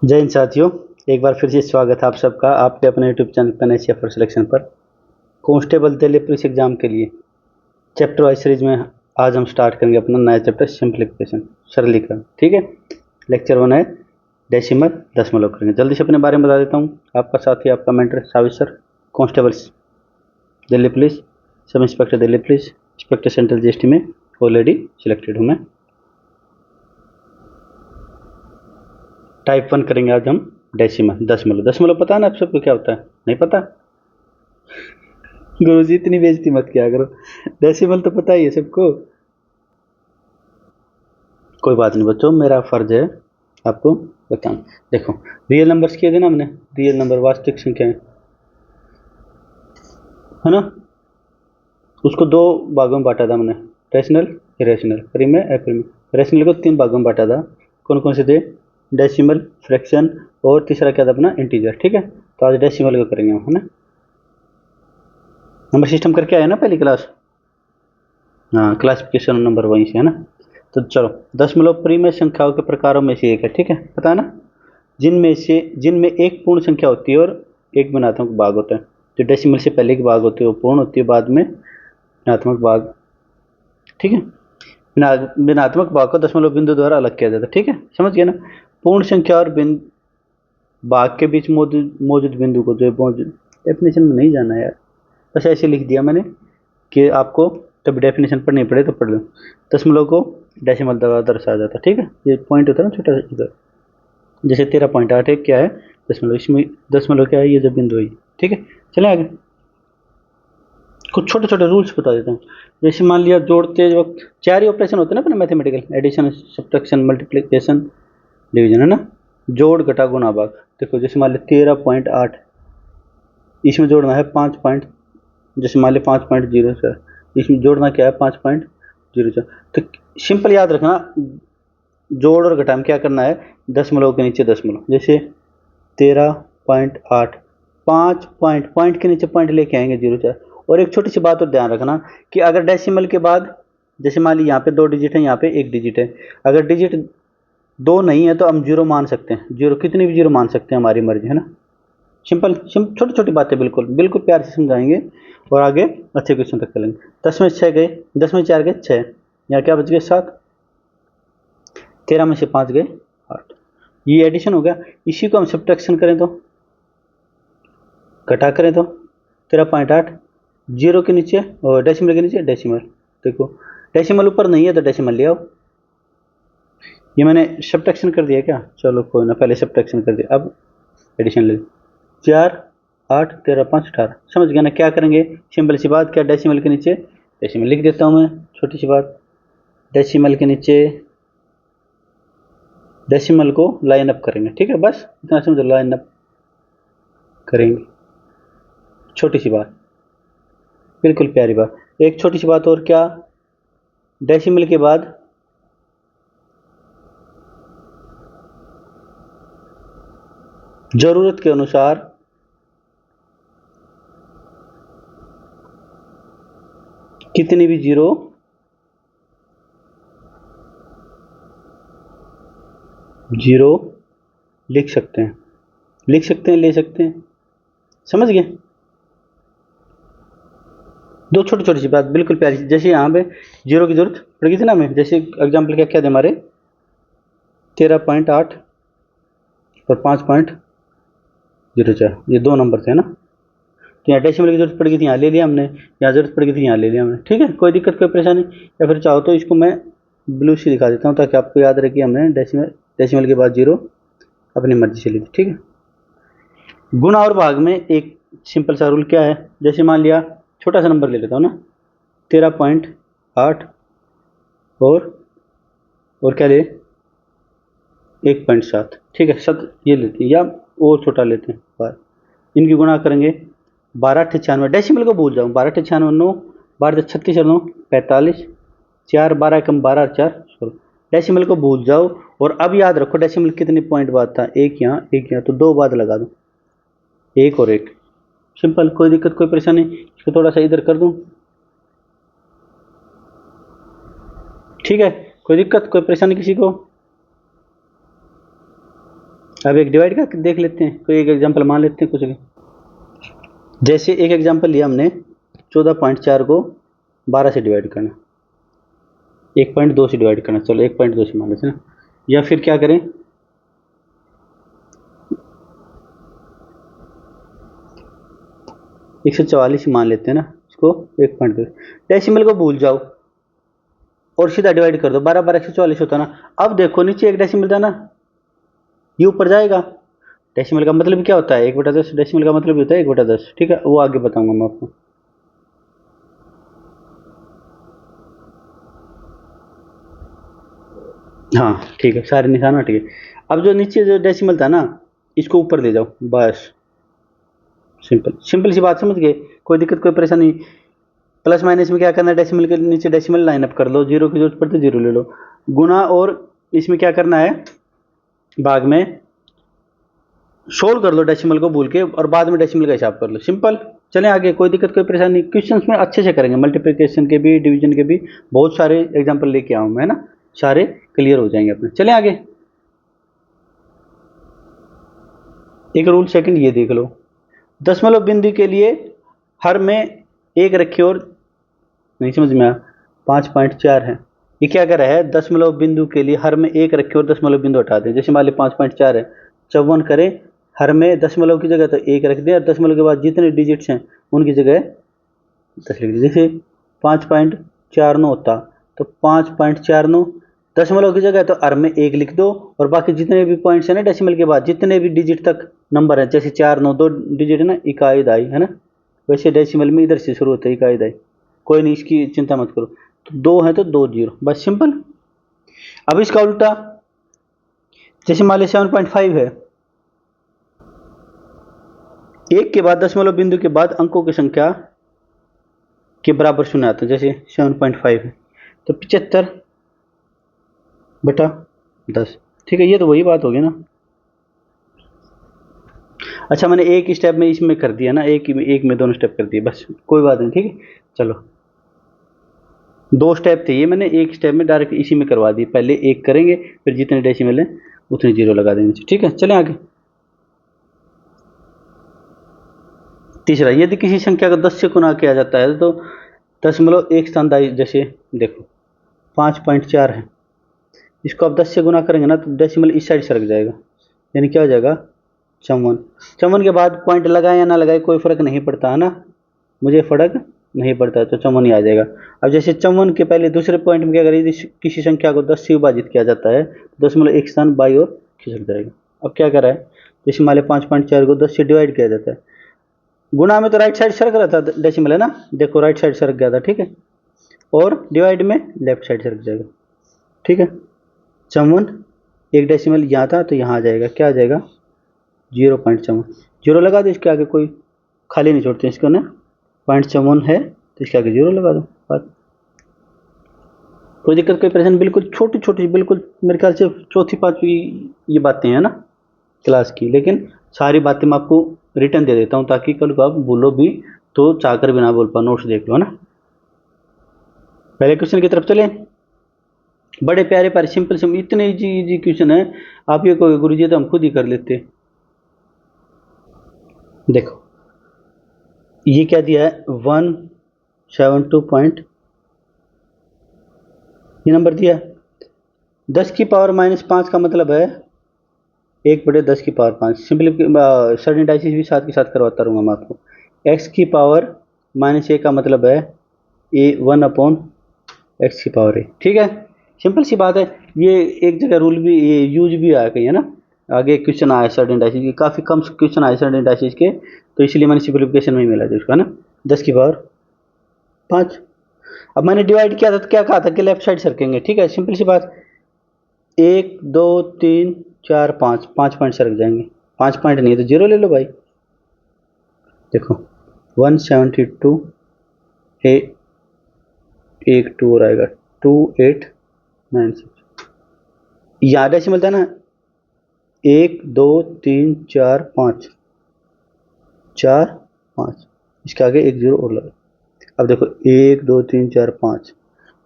जय हिंद साथियों। एक बार फिर से स्वागत है आप सबका आपके अपने YouTube channel pen Asia for selection पर। कांस्टेबल दिल्ली पुलिस एग्जाम के लिए चैप्टर वाइज सीरीज में आज हम स्टार्ट करेंगे अपना नया चैप्टर सिंप्लीफिकेशन, सरलीकरण। ठीक है, लेक्चर 1 है डेसिमल, दशमलव करेंगे। जल्दी से अपने बारे में बता देता हूँ। आपका साथी, आपका mentor Savir sir, constable Delhi police, sub inspector Delhi police, inspector central GST में ऑलरेडी सिलेक्टेड हूँ मैं। टाइप 1 करेंगे आज हम डेसिमल, दशमलव। दशमलव पता है ना आप सबको क्या होता है? नहीं पता? गुरुजी इतनी बेइज्जती मत किया करो, डेसिमल तो पता ही है सबको। कोई बात नहीं बच्चों, मेरा फर्ज है आपको बताना। देखो, रियल नंबर्स किए थे ना हमने, रियल नंबर वास्तविक संख्या है ना, उसको दो भागों में बांटा था हमने, रेशनल, इरेशनल, प्रीमे, अप्रीमे। रेशनल को 3 भागों में बांटा था। कौन कौन से थे? डेसिमल, फ्रैक्शन और तीसरा क्या था अपना? इंटीजर। ठीक है, तो आज डेसिमल को करेंगे हम, है ना। नंबर सिस्टम करके आए ना पहली क्लास? हाँ, क्लासिफिकेशन नंबर वहीं से है ना। तो चलो, दशमलव प्रीमेय संख्याओं के प्रकारों में से एक है। ठीक है, पता है ना, जिनमें एक पूर्ण संख्या होती है और एक ऋणात्मक भाग होता है। जो डेसिमल से पहले की भाग होती है वो पूर्ण होती है, बाद में ऋणात्मक भाग। ठीक है, ऋणात्मक भाग को दशमलव बिंदु द्वारा अलग किया जाता है। ठीक है, समझ गए ना। पूर्ण संख्या और बिंदु भाग के बीच मौजूद मौजूद बिंदु को, जो मौजूद, डेफिनेशन में नहीं जाना यार, बस ऐसे लिख दिया मैंने कि आपको तब डेफिनेशन पढ़नी पड़े तो पढ़ लो। दशमलव को डेसिमल द्वारा दर्शाया जाता है। ठीक है, ये पॉइंट होता है ना छोटा इधर, जैसे 13.8 है, क्या है? दशमलव। इसमें दशमलव क्या है? ये जो बिंदु है। ठीक है, चले आगे। कुछ छोटे छोटे रूल्स बता देता हूँ। जैसे मान लिया जोड़ते वक्त 4 ही ऑपरेशन होते हैं ना अपने mathematical, addition, subtraction, multiplication, division, है ना। जोड़, घटा, गुणा, भाग। देखो, जैसे मान लिया 13.8, इसमें जोड़ना है 5 पॉइंट, जैसे मान लिया 5.04, इसमें जोड़ना क्या है? 5.04। तो सिंपल याद रखना, जोड़ और घटा में क्या करना है? दशमलव के नीचे दशमलव। जैसे 13.8, 5 पॉइंट, पॉइंट के नीचे पॉइंट लेके आएंगे 0.4। और एक छोटी सी बात और ध्यान रखना कि अगर डेसिमल के बाद, जैसे मान ली यहाँ पे 2 डिजिट है, यहाँ पे 1 डिजिट है, अगर डिजिट 2 नहीं है तो हम 0 मान सकते हैं। 0 कितनी भी 0 मान सकते हैं, हमारी मर्जी, है ना। सिंपल छोटी छोटी बातें बिल्कुल बिल्कुल प्यार से समझाएंगे और आगे अच्छे क्वेश्चन तक चलेंगे। 10 में 6 गए, 10 में 4 गए 6, यहाँ क्या बच गए? 7। 13 में से 5 गए 8। ये एडिशन हो गया। इसी को हम सब्ट्रैक्शन करें तो, घटा करें तो 13.8, 0 के नीचे और डेसिमल के नीचे डेसिमल। देखो, डेसिमल ऊपर नहीं है तो डेसिमल ले आओ। ये मैंने सब्ट्रैक्शन कर दिया क्या? चलो कोई ना, पहले सब्ट्रैक्शन कर दिया, अब एडिशन ले। 4, 8, 13, 5, 18। समझ गया ना? क्या करेंगे? सिंपल सी बात, क्या? डेसिमल के नीचे डेसिमल लिख देता हूँ मैं। छोटी सी बात, डेसिमल के नीचे डेसिमल को लाइन अप करेंगे। ठीक है, बस इतना समझो, लाइन अप करेंगे। छोटी सी बात, बिल्कुल प्यारी बात। एक छोटी सी बात और, क्या? डेसिमल के बाद जरूरत के अनुसार कितनी भी 0 लिख सकते हैं, लिख सकते हैं, ले सकते हैं। समझ गए? दो छोटी छोटी सी बात बिल्कुल प्यारी, जैसे यहाँ पे 0 की जरूरत पड़ गई थी ना हमें। जैसे एग्जाम्पल क्या क्या थे हमारे? 13.8 और 5.04, ये 2 नंबर थे ना। तो यहाँ डेसिमल की जरूरत पड़ गई थी, यहाँ ले लिया हमने। यहाँ जरूरत पड़ गई थी, यहाँ ले लिया हमने। ठीक है, कोई दिक्कत, कोई परेशानी? या फिर चाहो तो इसको मैं ब्लू से दिखा देता हूँ ताकि आपको याद रहे कि हमने डेसिमल डेसिमल के बाद 0 अपनी मर्जी से ली थी। ठीक है, गुणा और भाग में एक सिंपल सा रूल क्या है? जैसे मान लिया, छोटा सा नंबर ले लेता हूँ ना, 13.8 और क्या ले? 1.7। ठीक है, सत ये लेते हैं, या और छोटा लेते हैं, बार। इनकी गुणा करेंगे, 12×96। डेसिमल को भूल जाओ, 12×96 9, 12×36 9 45, 4 12 कम 12 और 4 16। डेसिमल को भूल जाओ और अब याद रखो डेसिमल कितने पॉइंट बाद था? एक यहाँ, एक यहाँ, तो 2 बाद लगा दो, 1 और 1। सिंपल, कोई दिक्कत, कोई परेशानी? इसको थोड़ा सा इधर कर दूं। ठीक है, कोई दिक्कत, कोई परेशानी किसी को? अब एक डिवाइड का देख लेते हैं, कोई एक एग्जांपल मान लेते हैं कुछ भी। जैसे एक एग्जांपल लिया हमने, 14.4 को 12 से डिवाइड करना, 1.2 से डिवाइड करना, चलो 1.2 से मान लेते हैं ना, या फिर क्या करें, 144 मान लेते हैं ना इसको, 1.2। डेसिमल को भूल जाओ और सीधा डिवाइड कर दो, 12 12 144 होता ना। अब देखो नीचे एक डेसिमल था ना, ये ऊपर जाएगा। डेसिमल का मतलब क्या होता है, 1/10। डेसिमल का मतलब होता है 1/10, ठीक है, वो आगे बताऊंगा मैं आपको। हाँ ठीक है, सारे निशान हट गए। अब जो नीचे जो डेसिमल था ना, इसको ऊपर ले जाओ बस। सिंपल सिंपल सी बात, समझ गए, कोई दिक्कत कोई परेशानी। प्लस माइनस में क्या करना है, डेसिमल के नीचे डेसिमल लाइन अप कर लो, जीरो की जरूरत पड़ती है जीरो ले लो। गुना और इसमें क्या करना है, भाग में सोल्व कर लो डेसिमल को भूल के, और बाद में डेसिमल का हिसाब कर लो, सिंपल। चलें आगे, कोई दिक्कत कोई परेशानी। क्वेश्चंस में अच्छे से करेंगे, मल्टीप्लिकेशन के भी डिवीजन के भी बहुत सारे एग्जांपल लेके आऊँ मैं, है ना, सारे क्लियर हो जाएंगे अपने। चलें आगे, एक रूल सेकंड ये देख लो, दशमलव बिंदु के लिए हर में एक रखे और, नहीं समझ में आया, 5.4 है, ये क्या कर रहा है, दशमलव बिंदु के लिए हर में एक रखे और दशमलव बिंदु हटा दें। जैसे मान ली 5.4 है, 54 करें, हर में दशमलव की जगह तो एक रख दें और दशमलव के बाद जितने डिजिट्स हैं उनकी जगह 10 लिख दें। जैसे 5.49 होता तो 5.49, दशमलव की जगह तो हर में एक लिख दो, और बाकी जितने भी पॉइंट्स हैं ना डेसिमल के बाद, जितने भी डिजिट तक नंबर है, जैसे 4 9 2 डिजिट है ना, इकाई दाई है ना, वैसे डेसिमल में इधर से शुरू होता है इकाई दाई। कोई नहीं, इसकी चिंता मत करो। तो 2 है तो 2 जीरो, बस सिंपल। अब इसका उल्टा, जैसे मान लीजिए 7.5 है, एक के बाद दशमलव बिंदु के बाद अंकों की संख्या के बराबर शून्य आता है। जैसे 7.5 है तो 75 बटा 10, ठीक है, ये तो वही बात होगी ना। अच्छा, मैंने एक स्टेप में इसमें कर दिया ना, एक में दोनों स्टेप कर दिए, बस कोई बात नहीं, ठीक है। चलो, 2 स्टेप थे ये, मैंने एक स्टेप में डायरेक्ट इसी में करवा दी। पहले एक करेंगे, फिर जितने डेसिमल हैं उतने जीरो लगा देंगे, ठीक है। चलें आगे। तीसरा, यदि किसी संख्या को 10 से गुना किया जाता है तो दशमलव एक स्थान दाई, जैसे देखो 5.4 है, इसको आप 10 से गुना करेंगे ना तो डेसिमल इस साइड सरक जाएगा, यानी क्या हो जाएगा 54। 54 के बाद पॉइंट लगाए या ना लगाए कोई फर्क नहीं पड़ता है ना, मुझे फर्क नहीं पड़ता, तो 54 ही आ जाएगा। अब जैसे 54 के पहले दूसरे पॉइंट में क्या करें, यदि किसी संख्या को 10 से विभाजित किया जाता है तो दशमलव एक स्थान बाई और खिसक जाएगा। अब क्या करा है, जैसे मान 5.4 को 10 से डिवाइड किया जाता है, गुणा में तो राइट साइड सरक रहा था डेसिमल है ना, देखो राइट साइड सरक गया था, ठीक है, और डिवाइड में लेफ्ट साइड सरक जाएगा, ठीक है। 54 एक डेसिमल यहाँ था तो यहाँ आ जाएगा, क्या आ जाएगा 0.54, जीरो लगा दो इसके आगे, कोई खाली नहीं छोड़ते इसको ना, 0.54 है तो इसके आगे जीरो लगा दो, बात कोई दिक्कत कोई परेशानी। बिल्कुल छोटी छोटी, बिल्कुल मेरे ख्याल से चौथी पाँचवीं ये बातें हैं ना क्लास की, लेकिन सारी बातें मैं आपको रिटर्न दे देता हूँ ताकि कल को आप भूलो भी तो चाहकर भी ना बोल पाओ, नोट्स देख लो, है ना। पहले क्वेश्चन की तरफ चले, बड़े प्यारे प्यारे सिंपल सिंपल इतने इजी इजी क्वेश्चन है, आप ये कहोगे गुरुजी तो हम खुद ही कर लेते। देखो ये क्या दिया है, 172 पॉइंट, ये नंबर दिया है। 10 की पावर -5 का मतलब है 1/10 की पावर 5, सिंपली सर्टेनिटाइसिस भी साथ के साथ करवाता रहूँगा मैं आपको। x की पावर -a का मतलब है a1/x की पावर a, ठीक है, सिंपल सी बात है। ये एक जगह रूल भी ये यूज भी आया कहीं, है ना, आगे क्वेश्चन आया सर्टेनिटाइसिस के, काफ़ी कम क्वेश्चन आए सर्टेनिटाइसिस के, तो इसलिए मैंने सिंप्लीफिकेशन में ही मिला था उसका, है ना, 10 की पावर 5। अब मैंने डिवाइड किया था तो क्या कहा था कि लेफ्ट साइड सरकेंगे, ठीक है, सिंपल सी बात। 1 2 3 4 5, 5 पॉइंट सरक जाएंगे, 5 पॉइंट नहीं है तो जीरो ले लो भाई। देखो 172 ए, एक 2 और आएगा 2896, यहाँ डेसिमल था ना, 1 2 3 4 5, 4 5, इसके आगे एक जीरो और लगा। अब देखो 1 2 3 4 5,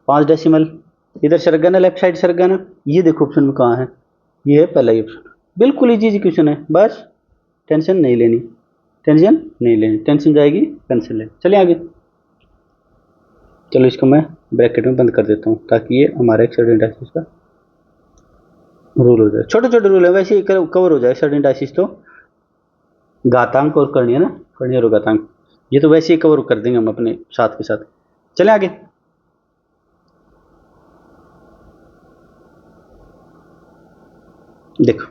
5 डेसिमल इधर सरक गया ना, लेफ्ट साइड सरक गया ना, ये देखो ऑप्शन में कहाँ है, ये है पहला ही ऑप्शन, बिल्कुल इजी क्वेश्चन है, बस टेंशन नहीं लेनी, टेंशन नहीं लेनी, टेंशन जाएगी पेंसिल है। चलिए आगे। चलो इसको मैं ब्रैकेट में बंद कर देता हूँ ताकि ये हमारा एक सर्टेन डायसिस का रूल हो जाए। छोटे छोटे रूल है, वैसे ही कवर हो जाए सर्टेन डायसिस तो। घातांक और करणीय ना, करणीय और घातांक, ये तो वैसे ही कवर कर देंगे हम अपने साथ के साथ। चले आगे। देखो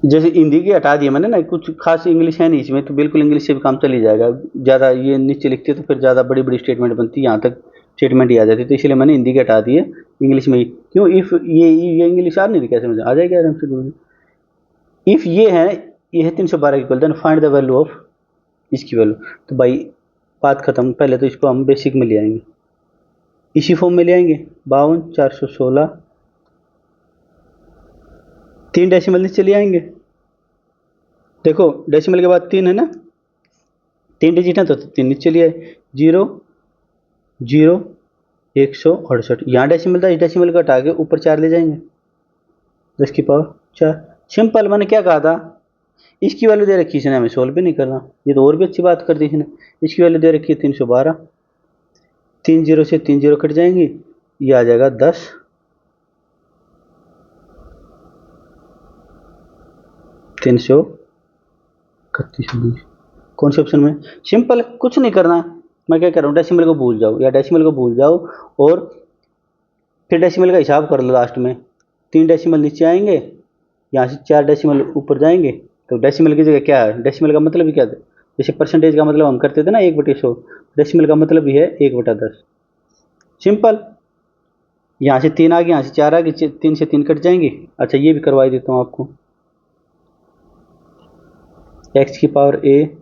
जैसे हिंदी की हटा दिया मैंने ना, कुछ खास इंग्लिश है नहीं इसमें, तो बिल्कुल इंग्लिश से भी काम चल ही जाएगा। ज़्यादा ये नीचे लिखते तो फिर ज़्यादा बड़ी बड़ी स्टेटमेंट बनती, यहाँ तक स्टेटमेंट ही आ जाती, तो इसलिए मैंने हिंदी के हटा दिए, इंग्लिश में ही। क्यों? इफ़ ये इंग्लिश आ नहीं रही, कैसे मुझे आ जाएगी आराम से। इफ़ ये है 312 equal, then find the value of इसकी वैल्यू। तो भाई बात खत्म, पहले तो इसको हम बेसिक में ले आएंगे, इसी फॉर्म में ले आएंगे। 52 416, 3 डेसिमल नीचे ले आएंगे। देखो डेसिमल के बाद 3 है ना, 3 डिजिट है तो 3 नीचे ले आए। 0 0 168, यहाँ डेसिमल था, इस डेसिमल का हटा के ऊपर 4 ले जाएंगे, 10 की पावर 4। सिंपल, मैंने क्या कहा था, इसकी वैल्यू दे रखी इसने, हमें सोल्व भी नहीं करना, ये तो और भी अच्छी बात कर दी इसने। इसकी वैल्यू दे रखी है 312, 3 0 से 3 0 कट जाएंगी, ये आ जाएगा 10, 331। कौन से ऑप्शन में? सिंपल, कुछ नहीं करना, मैं क्या कर रहा हूँ, डेसिमल को भूल जाओ, या डेसिमल को भूल जाओ और फिर डेसिमल का हिसाब कर लो लास्ट में। 3 डेसिमल नीचे आएंगे, यहाँ से 4 डेसिमल ऊपर जाएंगे, तो डेसिमल की जगह क्या है, डेसिमल का मतलब ही क्या है, जैसे परसेंटेज का मतलब हम करते थे ना 1/100, डेसिमल का मतलब ही है 1/10। सिंपल, यहाँ से 3 आ गए, यहाँ से 4 आ गए, 3 से 3 कट जाएंगे। अच्छा ये भी करवा देता हूँ आपको, एक्स की पावर ए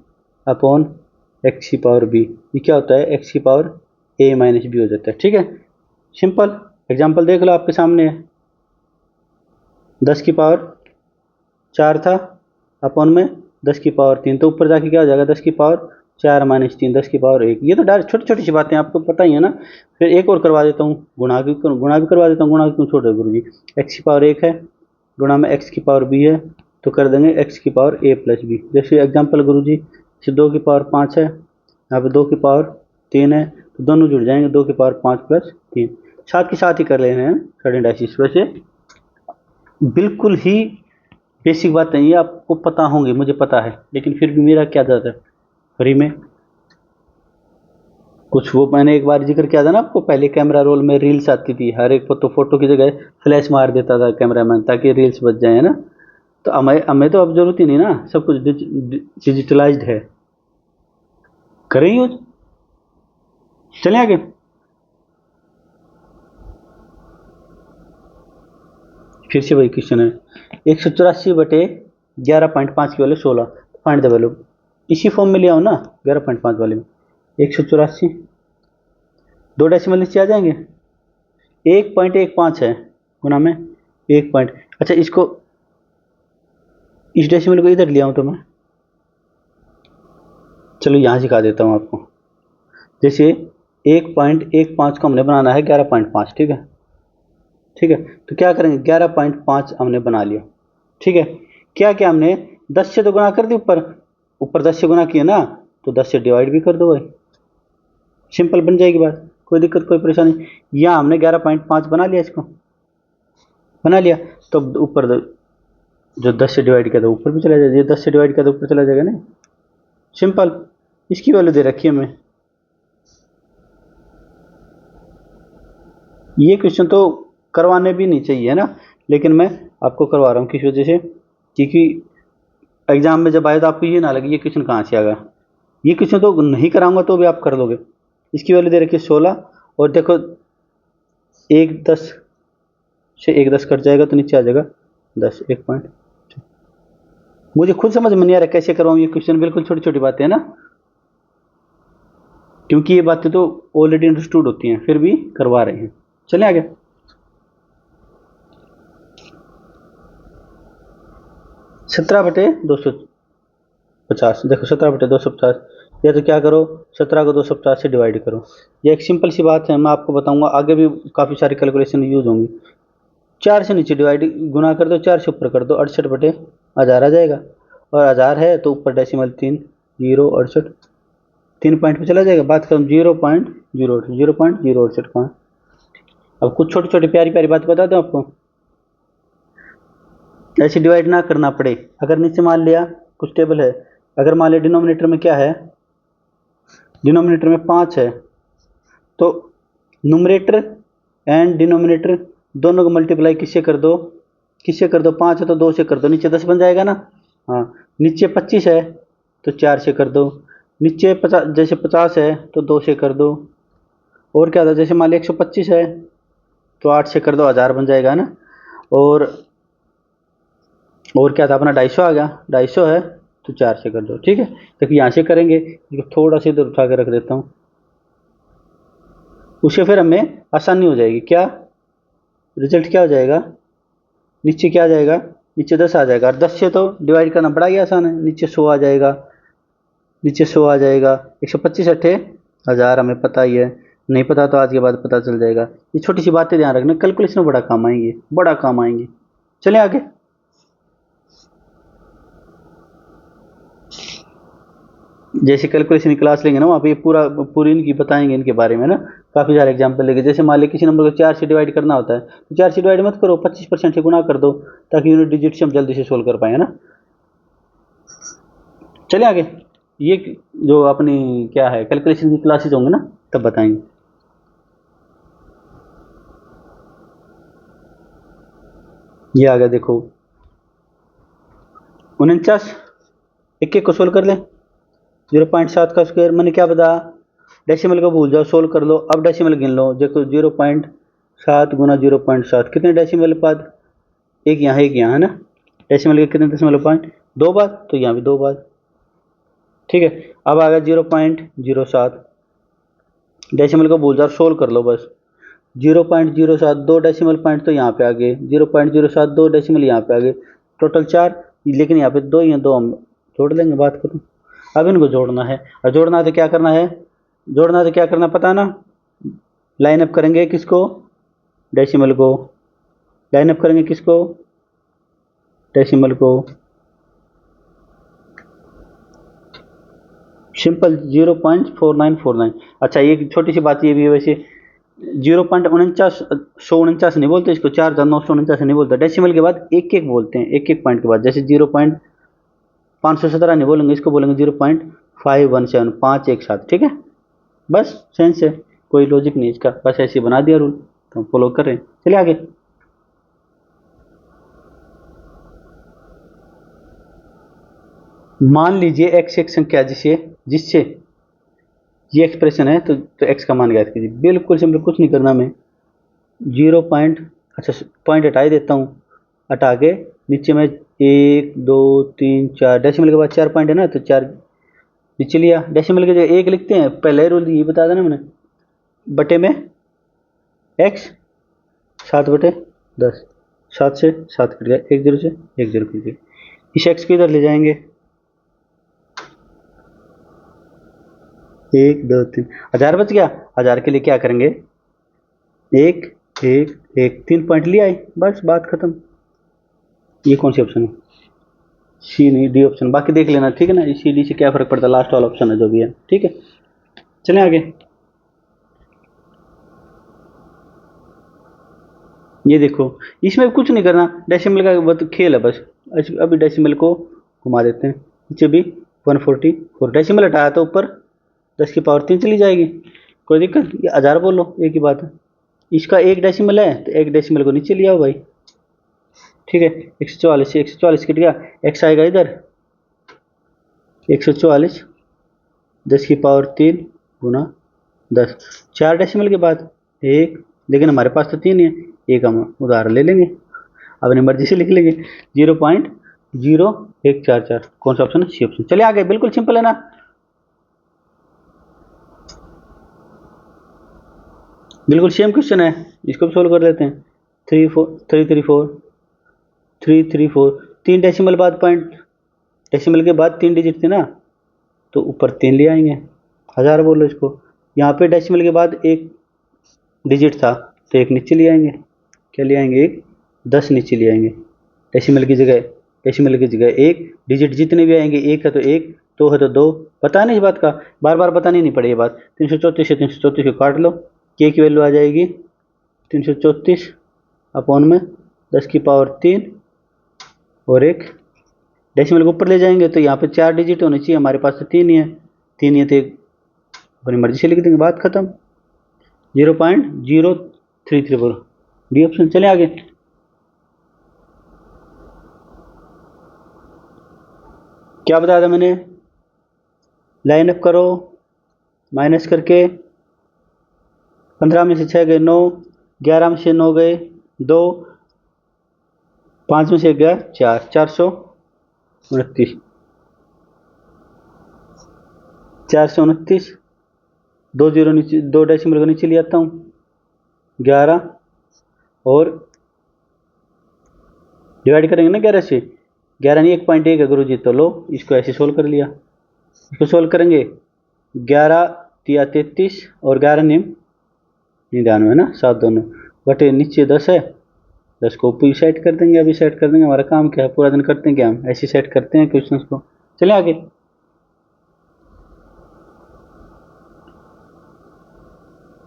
अपॉन एक्स की पावर बी, ये क्या होता है, एक्स की पावर ए माइनस बी हो जाता है। ठीक है, सिंपल एग्जाम्पल देख लो आपके सामने है, 10 की पावर 4 था अपॉन में 10 की पावर 3, तो ऊपर जाके क्या हो जाएगा, 10 की पावर 4 माइनस 3, 10 की पावर 1। ये तो डायरेक्ट छोटी छोटी सी बातें आपको पता ही है ना। फिर एक और करवा देता हूँ, गुणा भी करवा देता हूँ। गुणा क्यों छोड़ रहे गुरु जी, एक्स की पावर 1 है, गुणा में एक्स की पावर बी है, तो कर देंगे एक्स की पावर ए प्लस बी। जैसे एग्जाम्पल गुरु जी, 2 की पावर 5 है, यहाँ पे 2 की पावर 3 है, तो दोनों जुड़ जाएंगे, 2 की पावर 5 प्लस 3, साथ के साथ ही कर लेने हैं सर्टेन डायसिस। वैसे बिल्कुल ही बेसिक बात नहीं है, आपको पता होंगे मुझे पता है, लेकिन फिर भी मेरा क्या जाता है फ्री में कुछ, वो मैंने एक बार जिक्र किया था ना आपको, पहले कैमरा रोल में रील्स आती थी, हर एक फोटो की जगह फ्लैश मार देता था कैमरामैन ताकि रील्स बच जाए, है ना। तो हमें हमें तो अब जरूरत ही नहीं ना, सब कुछ डिजिटलाइज्ड है, करें यूज। चलें आगे। फिर से वही क्वेश्चन है, 184/11.5 की वैल्यू 16, फाइंड द वैल्यू। इसी फॉर्म में ले आओ ना 11.5 वाले में, 184, 2 डेसिमल नीचे आ जाएंगे, 1.15 है, गुना में 1 पॉइंट। अच्छा इसको, इस डेसिमल को इधर ले आऊँ तो मैं, चलो यहाँ सिखा देता हूँ आपको। जैसे 1.15 को हमने बनाना है 11.5, ठीक है, ठीक है, तो क्या करेंगे, 11.5 हमने बना लिया, ठीक है। क्या क्या हमने 10 से तो गुणा कर दी, ऊपर ऊपर 10 से गुणा किया ना, तो 10 से डिवाइड भी कर दो भाई, सिंपल बन जाएगी बात, कोई दिक्कत कोई परेशानी। यहाँ हमने 11.5 बना लिया, इसको बना लिया, तो ऊपर जो 10 से डिवाइड किया था ऊपर भी चला जाएगा, ये 10 से डिवाइड किया तो ऊपर चला जाएगा ना, सिंपल। इसकी वैल्यू दे रखी है हमें, ये क्वेश्चन तो करवाने भी नहीं चाहिए है ना, लेकिन मैं आपको करवा रहा हूँ किस वजह से, क्योंकि एग्जाम में जब आए तो आपको ये ना लगे ये क्वेश्चन कहाँ से आ गया। ये क्वेश्चन तो नहीं कराऊंगा तो भी आप कर लोगे। इसकी वैल्यू दे रखी है 16, और देखो 1/10 से 1/10 कट जाएगा तो नीचे आ जाएगा 10, 1 पॉइंट। मुझे खुद समझ में नहीं आ रहा कैसे करवाऊँ ये क्वेश्चन, बिल्कुल छोटी छोटी बातें है ना, क्योंकि ये बातें तो ऑलरेडी अंडरस्टूड होती हैं, फिर भी करवा रहे हैं। चले आगे। 17/250, देखो 17/250, या तो क्या करो, 17 को 250 से डिवाइड करो। ये एक सिंपल सी बात है, मैं आपको बताऊंगा आगे भी काफ़ी सारी कैलकुलेशन यूज होंगी। 4 से नीचे डिवाइड गुना कर दो, 4 से ऊपर कर दो, 68/1000 आ जाएगा। और 1000 है तो ऊपर डेसिमल 3, 068, 3 पॉइंट पे चला जाएगा। बात करूँ 0.068 कहाँ। अब कुछ छोटी छोटी प्यारी प्यारी बात बता दूँ आपको, ऐसे डिवाइड ना करना पड़े। अगर नीचे मान लिया कुछ टेबल है, अगर मान लिया डिनोमिनेटर में क्या है, डिनोमिनेटर में 5 है, तो नुमरेटर एंड डिनोमिनेटर दोनों को मल्टीप्लाई किससे कर दो, 5 है तो 2 से कर दो, नीचे 10 बन जाएगा ना। हाँ, नीचे 25 है तो 4 से कर दो, नीचे 50, जैसे 50 है तो 2 से कर दो। और क्या था, जैसे मान लिया 125 है तो 8 से कर दो, 1000 बन जाएगा ना। और क्या था अपना 250 आ गया, 250 है तो 4 से कर दो, ठीक है। तो यहाँ से करेंगे, थोड़ा सा इधर उठा के रख देता हूँ, उससे फिर हमें आसानी हो जाएगी। क्या रिजल्ट क्या हो जाएगा, नीचे क्या आ जाएगा, नीचे 10 आ जाएगा। और 10 से तो डिवाइड करना बड़ा ही आसान है, नीचे 100 आ जाएगा, नीचे 100 आ जाएगा। 125 अट्ठे 1000 हमें पता ही है, नहीं पता तो आज के बाद पता चल जाएगा। ये छोटी सी बातें ध्यान रखना, कैलकुलेशन में बड़ा काम आएंगी, बड़ा काम आएंगी। चलें आगे। जैसे कैलकुलेशन की क्लास लेंगे ना, वहाँ पे पूरी इनकी बताएंगे, इनके बारे में ना काफ़ी सारे एग्जाम्पल लेंगे। जैसे मान लीजिए किसी नंबर को 4 से डिवाइड करना होता है, तो 4 से डिवाइड मत करो, 25% से गुना कर दो, ताकि यूनिट डिजिट से हम जल्दी से सोल्व कर पाए, है ना। चलिए आगे। ये जो अपनी क्या है कैलकुलेशन की क्लासेज होंगे ना, तब बताएंगे। ये आ गया देखो 49, एक एक को सोल्व कर लें। 0.7 का स्क्वायर मैंने क्या बताया, डेसिमल को भूल जाओ, सोल्व कर लो। अब डेसिमल गिन लो, देखो 0.7 गुना 0.7 कितने डेसिमल बाद, एक यहाँ एक यहाँ, है ना। डेसिमल के कितने दशमलव पॉइंट, 2 बार, तो यहाँ भी 2 बार, ठीक है। अब आ गया 0.07, डेसिमल को भूल जाओ, सोल्व कर लो बस। 0.07 दो डेसिमल पॉइंट तो यहाँ पे आ गए, 0.07 दो डेसिमल यहाँ पे आ गए, टोटल 4, लेकिन यहाँ पे 2 ही हैं, 2 हम जोड़ लेंगे, बात करूँ। अब इनको जोड़ना है, और जोड़ना है तो क्या करना है, जोड़ना है तो क्या करना पता ना, लाइन अप करेंगे किसको, डेसिमल को, लाइन अप करेंगे किसको, डेसिमल को, सिंपल 0.4949। अच्छा एक छोटी सी बात ये भी है वैसे, 0.49 149 नहीं बोलते इसको, 4949 नहीं बोलते, डेसिमल के बाद एक एक बोलते हैं, एक एक पॉइंट के बाद। जैसे 0.517 नहीं बोलेंगे, इसको बोलेंगे 0.517, 5 एक साथ, ठीक है। बस सेंस है, कोई लॉजिक नहीं इसका, बस ऐसे बना दिया रूल, तो हम फॉलो कर रहे हैं। चलिए आगे। मान लीजिए x एक संख्या जिससे जिससे ये एक्सप्रेशन है, तो x का मान ज्ञात कीजिए। बिल्कुल सिंपल, कुछ नहीं करना हमें, 0. अच्छा पॉइंट हटा ही देता हूँ, हटा के नीचे में 1 2 3 4, डेसिमल के बाद 4 पॉइंट है ना, तो 4 नीचे लिया। डेसिमल के जगह 1 लिखते हैं, पहले रूल ये बता देना मैंने, बटे में x 7/10, 7 से 7 कट गया, 1 0 से 1 0 कट गया। इस x को इधर ले जाएंगे, 1 2 3, 1000 बच गया। 1000 के लिए क्या करेंगे, 1 1 1, 3 पॉइंट लिया है, बस बात खत्म। ये कौन सी ऑप्शन है, सी नहीं, डी ऑप्शन, बाकी देख लेना, ठीक है ना। सी डी से क्या फर्क पड़ता है, लास्ट वाला ऑप्शन है जो भी है, ठीक है। चलें आगे। ये देखो, इसमें कुछ नहीं करना, डेसिमल का बहुत खेल है बस। अभी डेसिमल को घुमा देते हैं, नीचे भी 144, डेसिमल हटाया तो ऊपर 10 की पावर 3 चली जाएगी, कोई दिक्कत, ये 1000 बोलो, एक ही बात है। इसका एक डेसिमल है तो एक डेसिमल को नीचे लिया हो भाई, ठीक है। 144 से 144 कट गया, एक्स आएगा इधर 144, 10 की पावर 3 गुना 10, 4 डेसिमल के बाद 1, लेकिन हमारे पास तो 3 है, एक हम उधार ले लेंगे, अपनी मर्जी से लिख लेंगे, 0.0144। कौन सा ऑप्शन है, सी ऑप्शन। चलिए आगे, बिल्कुल सिंपल है ना। बिल्कुल सेम क्वेश्चन है, इसको भी सोल्व कर लेते हैं। 334 3 डेसिमल बाद पॉइंट, डेसिमल के बाद 3 डिजिट थे ना, तो ऊपर 3 ले आएंगे, 1000 बोलो इसको। यहाँ पे डेसिमल के बाद एक डिजिट था, तो एक नीचे ले आएंगे, क्या ले आएंगे, एक 10 नीचे ले आएंगे, डेसिमल की जगह एक, डिजिट जितने भी आएंगे, एक है तो एक, दो है तो दो। पता नहीं इस बात का, बार बार बतानी नहीं पड़े ये बात। 334 से 334 को काट लो, के की वैल्यू आ जाएगी 334 अपॉन में 10 की पावर 3 और एक डेसिमल को ऊपर ले जाएंगे तो यहाँ पे 4 डिजिट होने चाहिए, हमारे पास तो 3 ही है, 3 ही है तो एक अपनी मर्जी से लिख देंगे, बात खत्म। 0.0334 डी ऑप्शन। चले आगे। क्या बताया था मैंने, लाइन अप करो, माइनस करके 15 में से 6 गए 9, 11 में से 9 गए 2, 5 में से 1 गया 4, 429, 429, 2 जीरो नीचे, 2 डेसिमल को नीचे ले आता हूँ, 11 और डिवाइड करेंगे ना 11 से, 11 नहीं 1.1 है गुरु जी, तो लो इसको ऐसे सोल्व कर लिया। इसको सोल्व करेंगे 11 तिया 33 और 11 निन्यानवे है ना, 7 दोनों बटे नीचे 10 है, 10 को ऊपर सेट कर देंगे, अभी सेट कर देंगे। हमारा काम क्या है, पूरा दिन करते हैं क्या हम, ऐसे सेट करते हैं क्वेश्चंस को। चलिए आगे।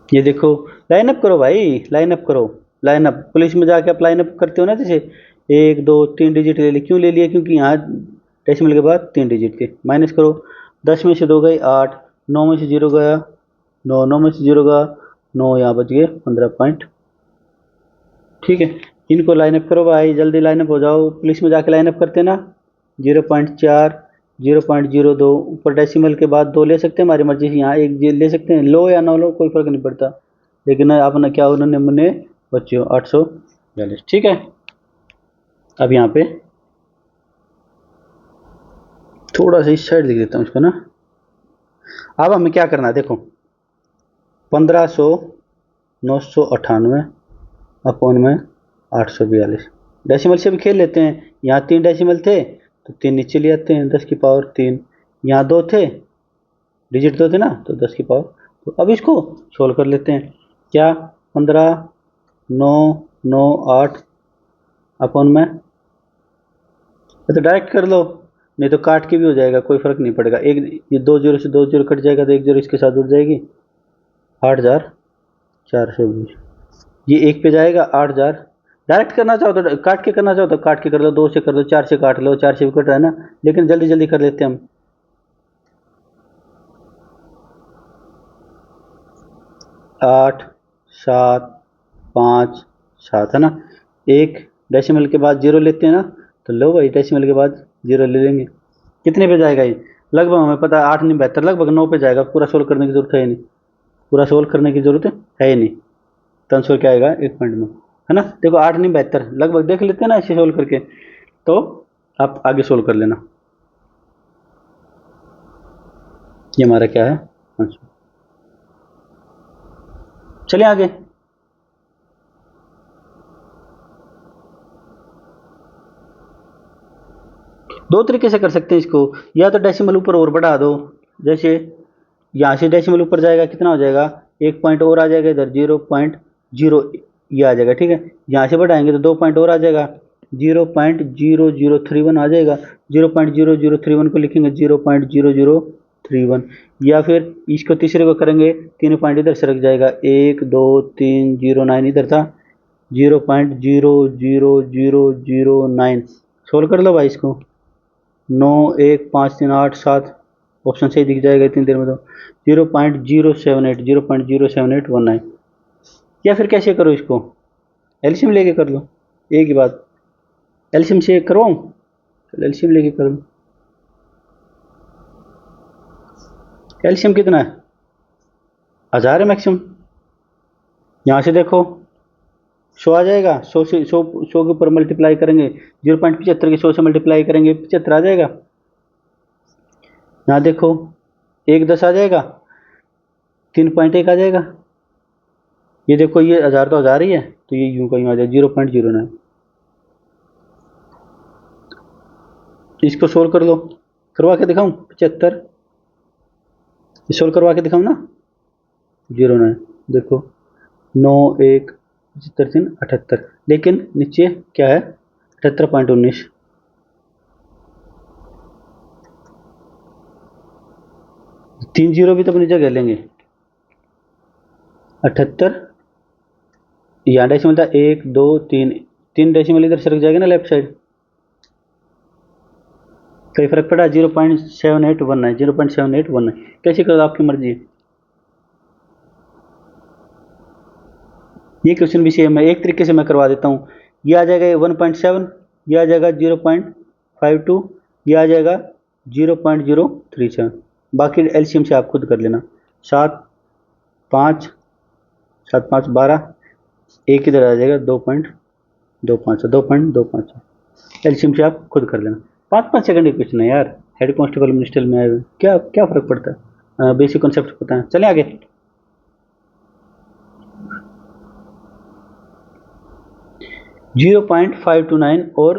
ये देखो, लाइन अप करो भाई, लाइन अप करो, लाइन अप। पुलिस में जाके आप लाइन अप करते हो ना, जैसे 1 2 3 डिजिट ले लिए, क्यों ले लिए, क्योंकि यहाँ डेसिमल के बाद 3 डिजिट थे। माइनस करो, 10 में से 2 गए 8, 9 में से 0 गया 9, 9 में से 0 गया 9, यहाँ बच गए 15 पॉइंट। ठीक है, इनको लाइन अप करो भाई, जल्दी लाइन अप हो जाओ। पुलिस में जाके लाइन अप करते ना, 0.4, 0.02, ऊपर डेसिमल के बाद 2 ले सकते हैं, हमारी मर्जी से। यहाँ एक ले सकते हैं, लो या ना लो कोई फर्क नहीं पड़ता, लेकिन आपने क्या उन्होंने मैंने बच्चों 842। ठीक है, अब यहाँ पे थोड़ा सा इस साइड लिख देता हूँ इसको ना। अब हमें क्या करना है, देखो 1500 998 अपॉन में 842, डेसिमल से भी खेल लेते हैं। यहाँ 3 डेसिमल थे तो 3 नीचे ले आते हैं, 10 की पावर 3, यहाँ 2 थे, डिजिट 2 थे ना, तो 10 की पावर। तो अब इसको सोल्व कर लेते हैं। क्या 15 9 9 8 अपॉन में, तो डायरेक्ट कर लो, नहीं तो काट के भी हो जाएगा, कोई फर्क नहीं पड़ेगा। एक ये 2 जीरो से 2 जीरो कट जाएगा तो 1 जीरो इसके साथ जुड़ जाएगी, 8420। ये एक पे जाएगा 8000। डायरेक्ट करना चाहो तो काट के करना चाहो तो काट के कर लो, 2 से कर लो, 4 से काट लो, 4 से भी कट रहा है ना, लेकिन जल्दी जल्दी कर लेते हैं हम। 8 7 5 7 है ना, एक डेसिमल के बाद 0 लेते हैं ना, तो लो भाई डेसिमल के बाद 0 ले लेंगे। कितने पे जाएगा ये, लगभग हमें पता है 8 नहीं 72, लगभग 9 पे जाएगा। पूरा सोल्व करने की जरूरत है ही नहीं, पूरा सोल्व करने की जरूरत है ही नहीं। तो आंसर क्या आएगा 1.9 है ना। देखो 8 नहीं 72, लगभग देख लेते हैं ना ऐसे सोल्व करके, तो आप आगे सोल्व कर लेना। ये हमारा क्या है आंसर। चलिए आगे। दो तरीके से कर सकते हैं इसको, या तो डेसिमल ऊपर और बढ़ा दो, जैसे यहाँ से डेसिमल ऊपर जाएगा कितना हो जाएगा, 1 पॉइंट और आ जाएगा इधर, 0.0 ये आ जाएगा। ठीक है, यहाँ से बढ़ाएंगे तो 2 पॉइंट और आ जाएगा, 0.0031 आ जाएगा। 0.0031 को लिखेंगे 0.0031, या फिर इसको तीसरे को करेंगे, 3 पॉइंट इधर सरक जाएगा, 1 2 3 09 इधर था, 0.00009। सोल्व कर लो भाई इसको, 9 1 5 3 8 7 ऑप्शन सही दिख जाएगा इतनी देर में। तो 0.078 या फिर कैसे करो इसको, एलसीएम लेके कर लो, एक ही बात। एलसीएम से करवाऊँ, चलो एलसीएम लेके कर लो। एलसीएम कितना है, 1000 है मैक्सिमम। यहाँ से देखो 100 आ जाएगा, 100 से 100 के ऊपर मल्टीप्लाई करेंगे, 0.75 के 100 से मल्टीप्लाई करेंगे 75 आ जाएगा। यहाँ देखो 1 10 आ जाएगा, 3.1 आ जाएगा। ये देखो ये 1000 तो 1000 ही है, तो ये यूं का यूं आ जाएगा 0.09। इसको सोल्व कर लो, करवा के दिखाऊं 75, सोल्व करवा के दिखाऊं ना, 09। देखो 9 1 75 3 78, लेकिन नीचे क्या है 78.19। 3 जीरो भी तो अपनी जगह लेंगे। 78 यहाँ डेसिमल था 1 2 3, 3 डेसिमल इधर सरक जाएगा ना लेफ्ट साइड। कोई फर्क पड़ा? 0.7819, 0.7819। कैसे करो आपकी मर्जी। ये क्वेश्चन भी सेम है, एक तरीके से मैं करवा देता हूँ। ये आ जाएगा 1.7, ये आ जाएगा 0.52, ये आ जाएगा 0.037। बाकी एलसीएम से आप खुद कर लेना। 7 5 7 5 12, एक इधर आ जाएगा 2.25, 2.25। एलसीएम से आप खुद कर लेना। 5 सेकंड के क्वेश्चन है यार, हेड कांस्टेबल मिनिस्टर में आए हुए, क्या क्या फर्क पड़ता है, बेसिक कॉन्सेप्ट पता है। चले आगे। जीरो 0.529 और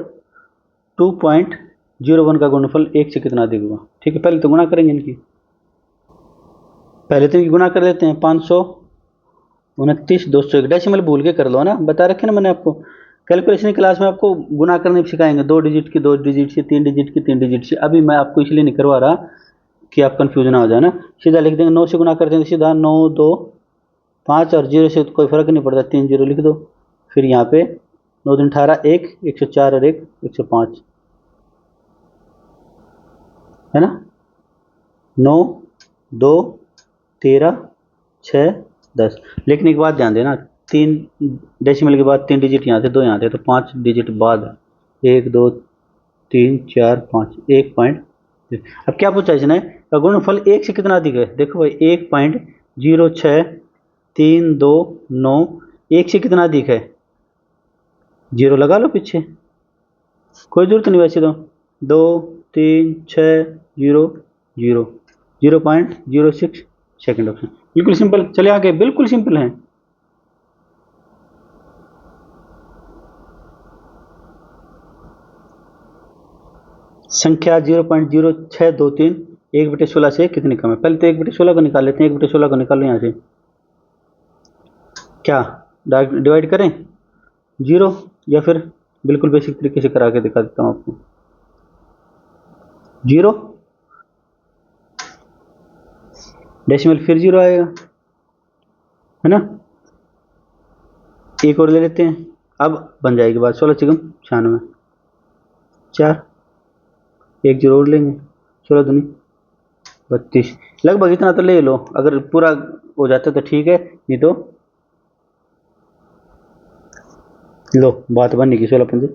2.01 का गुणनफल 1 से कितना अधिक होगा। ठीक है, पहले तो गुणा करेंगे इनकी, पहले तो इनकी गुणा कर लेते हैं। 529 201, डेसिमल भूल के कर लो ना, बता रखे ना मैंने आपको। कैलकुलेशन क्लास में आपको गुणा करने सिखाएंगे, 2 डिजिट की 2 डिजिट से, 3 डिजिट की 3 डिजिट से। अभी मैं आपको इसलिए नहीं करवा रहा कि आप कंफ्यूज ना हो जाए ना। सीधा लिख देंगे, 9 से गुणा कर देंगे सीधा, 9 2 5, और 0 से कोई फर्क नहीं पड़ता, 3 0 लिख दो। फिर यहाँ पे 9 दिन 18, 1 104 और 1 105 है ना। 9 2 13 6 10। लेकिन एक बात ध्यान देना, 3 डेसिमल के बाद 3 डिजिट यहाँ थे, 2 यहाँ थे, तो 5 डिजिट बाद 1 2 3 4 5, 1 अब क्या पूछा इसने, गुणनफल 1 से कितना अधिक है। देखो भाई 1.0632 1 से कितना अधिक है, 0 लगा लो पीछे, कोई जरूरत नहीं वैसे तो। 2 3 6 0 0, 0.06 सेकेंड ऑप्शन, बिल्कुल सिंपल। चले आगे, बिल्कुल सिंपल है। संख्या 0.0623 1/16 से कितनी कम है। पहले तो 1/16 को निकाल लेते हैं, 1/16 को निकालो यहाँ से, क्या डिवाइड करें 0, या फिर बिल्कुल बेसिक तरीके से करा के दिखा देता हूँ आपको। 0 डेसिमल फिर 0 आएगा, है ना। एक और ले लेते हैं, अब बन जाएगी बात। 16 चिकम 96, 4 1 0 और लेंगे, 16 दूनी 32। लगभग इतना तो ले लो, अगर पूरा हो जाता तो ठीक है, नहीं तो लो बात बनने की। 16 पंजे,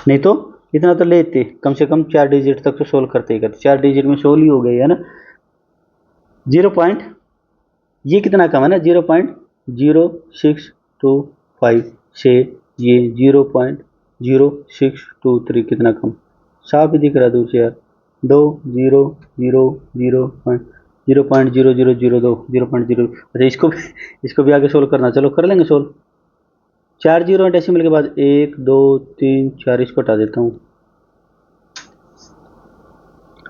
नहीं तो इतना तो लेते, कम से कम 4 डिजिट तक तो सोल्व करते ही करते। 4 डिजिट में सोल्व ही हो गई है ना। 0 पॉइंट, ये कितना कम है ना, 0.0625 से ये 0.0623 कितना कम, साफ ही दिख रहा दूर से यार। 2 0 0 0 0.0002 0.0। अच्छा इसको भी आगे सोल्व करना, चलो कर लेंगे सोल्व। 4 जीरो डेसिमल के बाद 1 2 3 4, इसको हटा देता हूँ,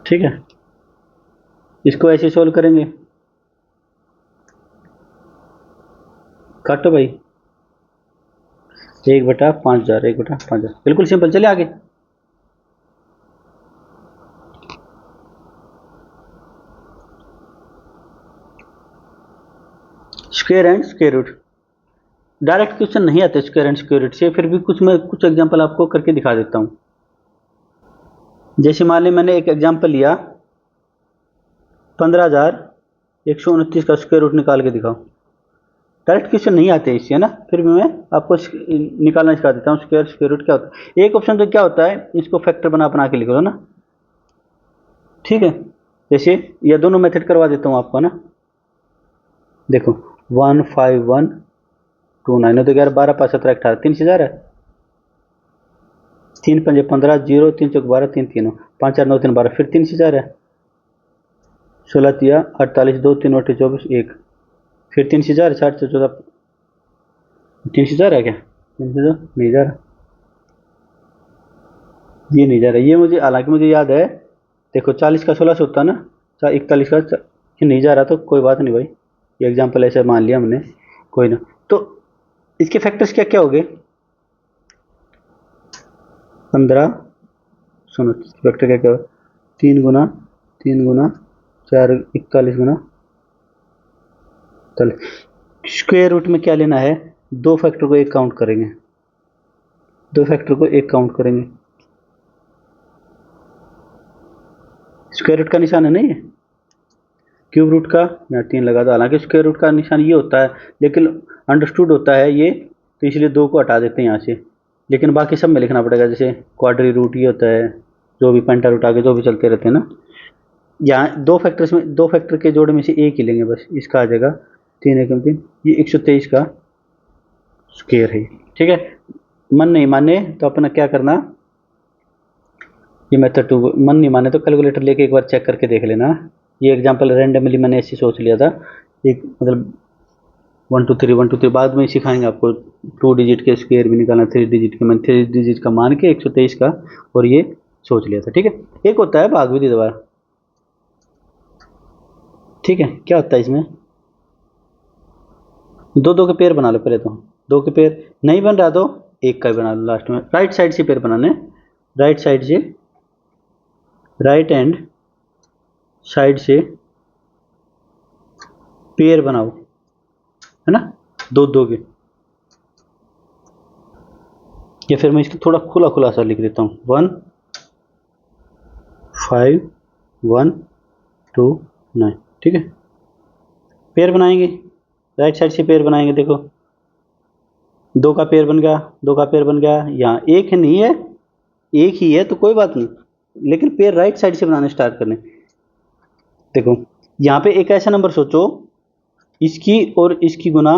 ठीक है। इसको ऐसे सोल्व करेंगे, काटो भाई, 1/5000, 1/5000, बिल्कुल सिंपल। चले आगे। Square and square root, direct question नहीं आते स्क्वायर एंड स्क्वायर रूट से, फिर भी मैं कुछ एग्जांपल आपको करके दिखा देता हूँ। जैसे मान ली मैंने एक एग्जांपल लिया, 15,129 का स्क्वायर रूट निकाल के दिखाओ। डायरेक्ट क्वेश्चन नहीं आते इससे, है ना, फिर भी मैं आपको निकालना सिखा देता हूँ। स्क्वायर स्क्वायर रूट क्या होता है। एक ऑप्शन तो क्या होता है, इसको फैक्टर बना बना के लिख लो ना, ठीक है। जैसे ये दोनों मेथड करवा देता हूँ आपको ना। देखो 15129 तो 11 12 5 17 18, 3000 है। 3 5 15 0 3 4 12 3 3 5 4 9 3 12, फिर 3000 है। 16 3 48 2 3 8 24 1, फिर 3000 60 14, 3000 है क्या, 3000 नहीं जा रहा, ये नहीं जा रहा। ये मुझे, हालांकि मुझे याद है, देखो 40 का 16 से होता है ना, 41 का, ये नहीं जा रहा तो कोई बात नहीं भाई, ये एग्जाम्पल ऐसे मान लिया हमने, कोई ना। तो इसके फैक्टर्स क्या क्या हो गए? 15, सुनो फैक्टर क्या क्या हो, 3 गुना 4, 41 गुना 41। स्क्वायर रूट में क्या लेना है? दो फैक्टर को एक काउंट करेंगे, दो फैक्टर को एक काउंट करेंगे। स्क्वायर रूट का निशान है नहीं है, क्यूब रूट का यहाँ 3 लगा दो। हालांकि स्क्वायर रूट का निशान ये होता है, लेकिन अंडरस्टूड होता है ये, तो इसलिए 2 को हटा देते हैं यहाँ से। लेकिन बाकी सब में लिखना पड़ेगा, जैसे क्वाड्री रूट ये होता है, जो भी पेंटा रूट आगे जो भी चलते रहते हैं ना। यहाँ दो फैक्टर्स में, दो फैक्टर के जोड़े में से एक ही लेंगे बस, इसका आ जाएगा 3 एकम 3, ये 123 का स्क्वायर है। ठीक है, मन नहीं माने तो अपना क्या करना, ये मेथड 2 मन नहीं माने तो कैलकुलेटर लेके एक बार चेक करके देख लेना। ये एग्जांपल रैंडमली मैंने ऐसे सोच लिया था, एक मतलब 1 2 3 1 2 3 बाद में सिखाएंगे आपको 2 डिजिट के स्क्वायर भी निकालना, 3 डिजिट के, मैंने 3 डिजिट का मान के 123 का और ये सोच लिया था। ठीक है, एक होता है भाग विधि द्वारा। ठीक है, क्या होता है इसमें, दो दो के पेयर बना लो पहले, तो दो के पेयर नहीं बन रहा तो एक का ही बना लो लास्ट में। राइट साइड से पेयर बनाने, राइट साइड से, राइट हैंड साइड से पेयर बनाओ, है ना, दो दो के। या फिर मैं इसको थोड़ा खुला खुला सा लिख देता हूँ, 1 5 1 2 9। ठीक है, पेयर बनाएंगे, राइट साइड से पेयर बनाएंगे। देखो दो का पेयर बन गया, दो का पेयर बन गया। यहाँ एक नहीं है, एक ही है तो कोई बात नहीं, लेकिन पेयर राइट साइड से बनाने स्टार्ट करने। देखो यहाँ पे एक ऐसा नंबर सोचो इसकी और इसकी गुना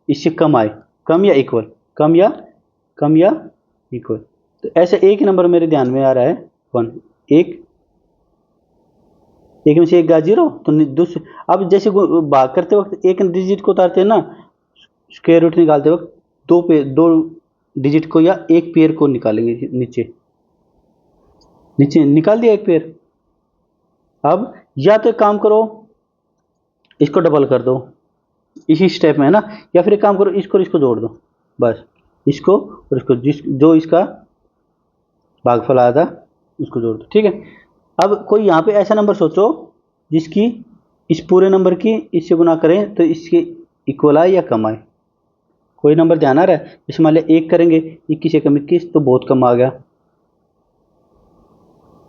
इससे कम आए, कम या इक्वल, कम या इक्वल। तो ऐसे एक ही नंबर मेरे ध्यान में आ रहा है 1, एक में से एक गया 0, तो दूसरे, अब जैसे भाग करते वक्त एक डिजिट को उतारते हैं ना, स्क्वायर रूट निकालते वक्त दो डिजिट को या एक पेयर को निकालेंगे, नीचे नीचे निकाल दिया एक पेयर। अब या तो एक काम करो इसको डबल कर दो इसी स्टेप में, है ना, या फिर एक काम करो इसको और इसको जोड़ दो, बस इसको और इसको, जो इसका भागफल आया था उसको जोड़ दो। ठीक है, अब कोई यहाँ पे ऐसा नंबर सोचो जिसकी इस पूरे नंबर की इससे गुना करें तो इसके इक्वल आए या कम आए। कोई नंबर ध्यान आ रहा है? जैसे मान लिया 1 करेंगे 21 एकम 21 तो बहुत कम आ गया।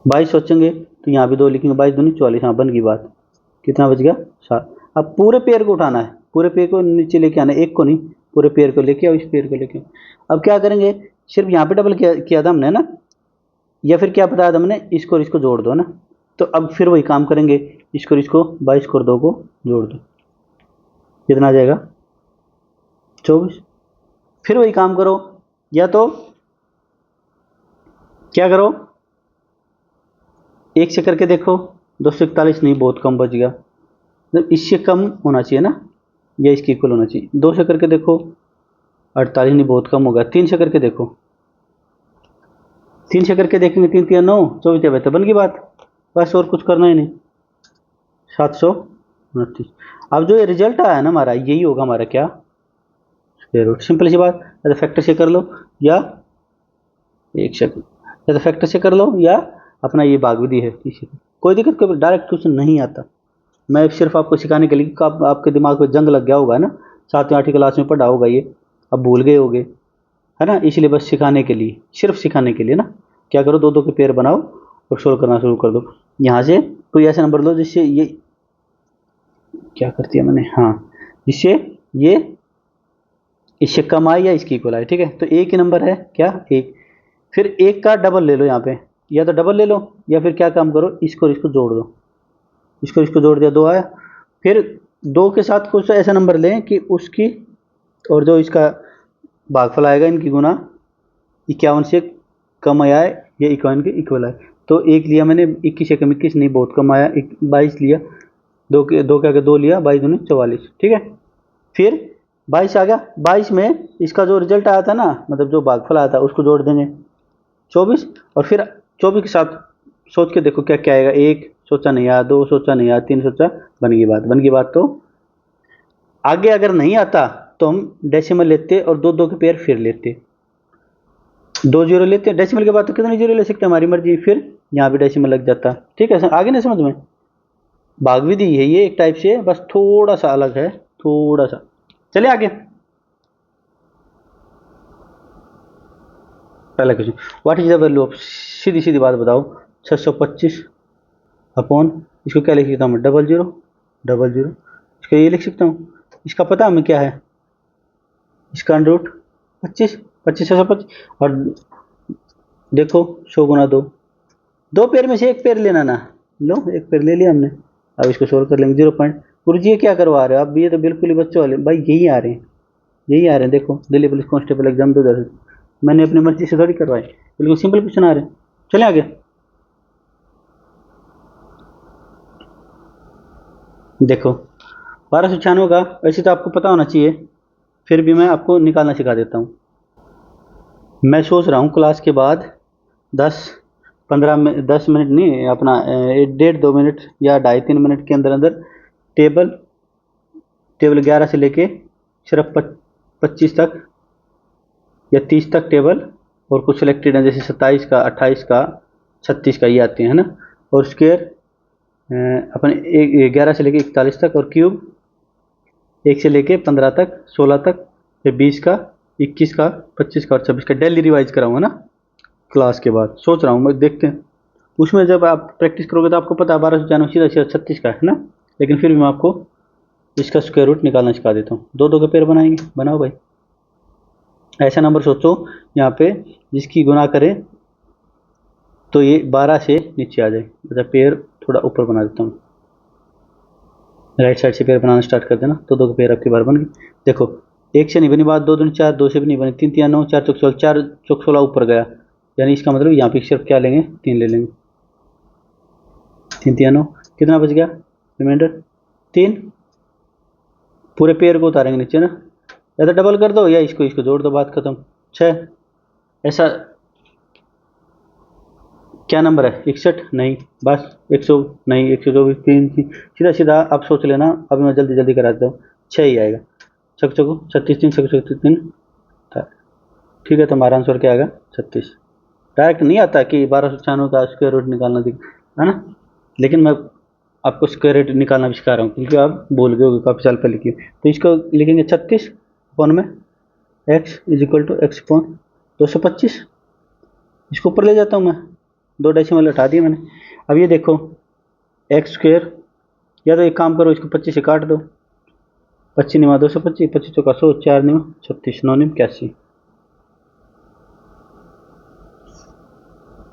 22 सोचेंगे तो यहाँ भी 2 लिखेंगे, 22 दूनी 44, हाँ बन गई बात। कितना बच गया? 7। अब पूरे पेयर को उठाना है, पूरे पेयर को नीचे लेके आना है, एक को नहीं, पूरे पेयर को लेके आओ, इस पेयर को लेके आओ। अब क्या करेंगे, सिर्फ यहाँ पे डबल किया था हमने ना, या फिर क्या बताया था हमने, इसको और इसको जोड़ दो ना। तो अब फिर वही काम करेंगे, इसको और इसको, 22 को और 2 को जोड़ दो, कितना आ जाएगा? 24। फिर वही काम करो, या तो क्या करो, 1 से करके देखो, 241 नहीं, बहुत कम बच गया, मतलब इससे कम होना चाहिए ना, या इसके इक्वल होना चाहिए। 2 से करके देखो, 48 नहीं, बहुत कम होगा। 3 से करके देखो, 3 से करके देखेंगे, 3 3 9, 24 तो बन गई बात, बस और कुछ करना ही नहीं, 729। अब जो ये रिजल्ट आया ना हमारा, यही होगा हमारा क्या, स्क्वायर रूट। सिंपल सी बात, या तो फैक्टर से कर लो, या एक सेकंड, या तो फैक्टर से कर लो, या अपना ये भाग विधि है, कोई दिक्कत, कोई डायरेक्ट क्वेश्चन नहीं आता। मैं सिर्फ आपको सिखाने के लिए, आपके दिमाग में जंग लग गया होगा ना, 7वीं 8वीं क्लास में पढ़ा होगा ये, अब भूल गए होगे, है ना, इसलिए बस सिखाने के लिए, सिर्फ सिखाने के लिए ना। क्या करो, 2 2 के पेयर बनाओ और सोल्व करना शुरू कर दो। यहाँ से कोई ऐसा नंबर लो जिससे ये क्या कर दिया मैंने, हाँ, जिससे ये इससे कम आए या इसकी इक्वल आए। ठीक है, तो एक ही नंबर है क्या, एक। फिर एक का डबल ले लो यहाँ पे, या तो डबल ले लो, या फिर क्या काम करो, इसको और इसको जोड़ दो, इसको इसको जोड़ दिया, 2 आया। फिर 2 के साथ कुछ ऐसा नंबर लें कि उसकी और जो इसका भागफल आएगा इनकी गुना 51 से कम आया है या 51 के इक्वल आए। तो एक लिया मैंने 21 एकम 21 नहीं, बहुत कम आया, 22 लिया, 2 के 2 के आगे 2 लिया, 22 दूनी 44। ठीक है, फिर 22 आ गया, 22 में इसका जो रिजल्ट आया था ना, मतलब जो भागफल आया था उसको जोड़ देंगे 24, और फिर 24 के साथ सोच के देखो क्या क्या आएगा। 1 सोचा नहीं आया, 2 सोचा नहीं आया, 3 सोचा, बन गई बात, बन गई बात। तो आगे अगर नहीं आता तो हम डेसिमल लेते और दो दो के पेयर फिर लेते, 2 जीरो लेते हैं, डेसिमल के बाद तो कितने जीरो ले सकते हैं हमारी मर्जी, फिर यहाँ भी डेसिमल लग जाता। ठीक है, आगे ना समझ में, भाग विधि है ये एक टाइप से, बस थोड़ा सा अलग है, थोड़ा सा। चलिए आगे, पहला question, what is the value of, सीधी सीधी बात बताओ, 625 अपॉन, इसको क्या लिख सकता हूँ मैं, डबल जीरो डबल जीरो, इसको ये लिख सकता हूँ, इसका पता हमें क्या है, इसका अंडर रूट 25, 25 और देखो 100 गुना 2, दो पेयर में से एक पेयर लेना ना, लो एक पेयर ले लिया हमने। अब इसको सोल्व कर लेंगे, 0 पॉइंट, गुरु जी ये क्या करवा रहे हो आप, ये तो बिल्कुल ही बच्चों वाले, भाई यही आ रहे हैं, यही आ रहे हैं, देखो दिल्ली पुलिस कांस्टेबल एग्जाम 2000, मैंने अपनी मर्जी से थोड़ी करवाए, बिल्कुल सिंपल क्वेश्चन आ रहे हैं। चले आगे, देखो 1296 का वैसे तो आपको पता होना चाहिए, फिर भी मैं आपको निकालना सिखा देता हूँ। मैं सोच रहा हूँ क्लास के बाद 10 मिनट नहीं, अपना 1.5 2 मिनट या 2.5 3 मिनट के अंदर अंदर टेबल टेबल 11 से लेके सिर्फ 25 तक या 30 तक टेबल, और कुछ सिलेक्टेड हैं जैसे 27 का 28 का 36 का, ये आते हैं, है ना। और स्क्वायर अपने 11 से लेके 41 तक, और क्यूब 1 से लेके 15 तक 16 तक, फिर 20 का 21 का 25 का और 26 का, डेली रिवाइज कराऊंगा ना क्लास के बाद, सोच रहा हूँ मैं, देखते हैं उसमें जब आप प्रैक्टिस करोगे तो आपको पता है 1296 सीधा सीधा 36 का है ना, लेकिन फिर भी मैं आपको इसका स्क्वायर रूट निकालना सिखा देता हूँ। दो दो के पेयर बनाएंगे, बनाओ भाई, ऐसा नंबर सोचो यहाँ पे जिसकी गुना करें तो ये 12 से नीचे आ जाए, मतलब पेयर थोड़ा ऊपर बना देता हूँ, राइट साइड से पेयर बनाना स्टार्ट कर देना, तो दो के पेयर आपकी बार बन गई। देखो एक से नहीं बनी बात, 2 दूनी 4, 2 से भी नहीं बनी, 3 3 9, 4 चौक 16, 4 चौक 16 ऊपर गया, यानी इसका मतलब यहाँ पे सिर्फ क्या लेंगे, 3 ले लेंगे, 3 3 9, कितना बच गया रिमाइंडर 3, पूरे पेयर को उतारेंगे नीचे ना, या तो डबल कर दो या इसको इसको जोड़ दो, बात खत्म। 6, ऐसा क्या नंबर है, 61 नहीं, बस 100 नहीं, 124, 3 सीधा सीधा आप सोच लेना, अभी मैं जल्दी जल्दी करा देता हूँ, 6 ही आएगा, छक छको 36 3 छक 3, ठीक है, तो हमारा आंसर क्या आएगा 36। डायरेक्ट नहीं आता कि 1296 का स्क्वायर रूट निकालना है ना, लेकिन मैं आपको स्क्वायर रूट निकालना भी सिखा रहा हूँ, क्योंकि आप भूल गए होगे काफ़ी साल पहले की, तो इसको लिखेंगे 36 अपॉन में x is equal to x upon 225, इसको ऊपर ले जाता हूँ मैं, 2 डेसिमल हटा दिए मैंने। अब ये देखो एक्स स्क्वायर, या तो एक काम करो इसको 25 से काट दो, 25 निमा 225, 25 चौका 100, 4 निमा 36, 9 निम 81,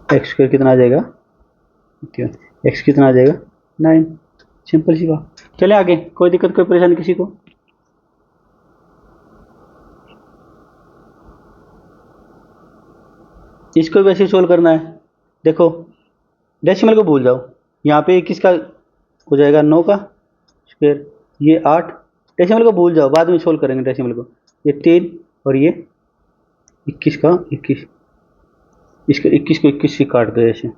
एक्स स्क्वायर कितना आ जाएगा, एक्स कितना आ जाएगा 9, सिंपल सी बात। चले आगे, कोई दिक्कत कोई परेशानी किसी को, इसको वैसे सोल्व करना है। देखो डेसिमल को भूल जाओ, यहाँ पे किसका हो जाएगा 9 का स्क्वायर, ये 8, डेसिमल को भूल जाओ, बाद में सोल्व करेंगे डेसिमल को, ये 3 और ये 21 का 21, इसको 21 को 21 से काट दो ऐसे,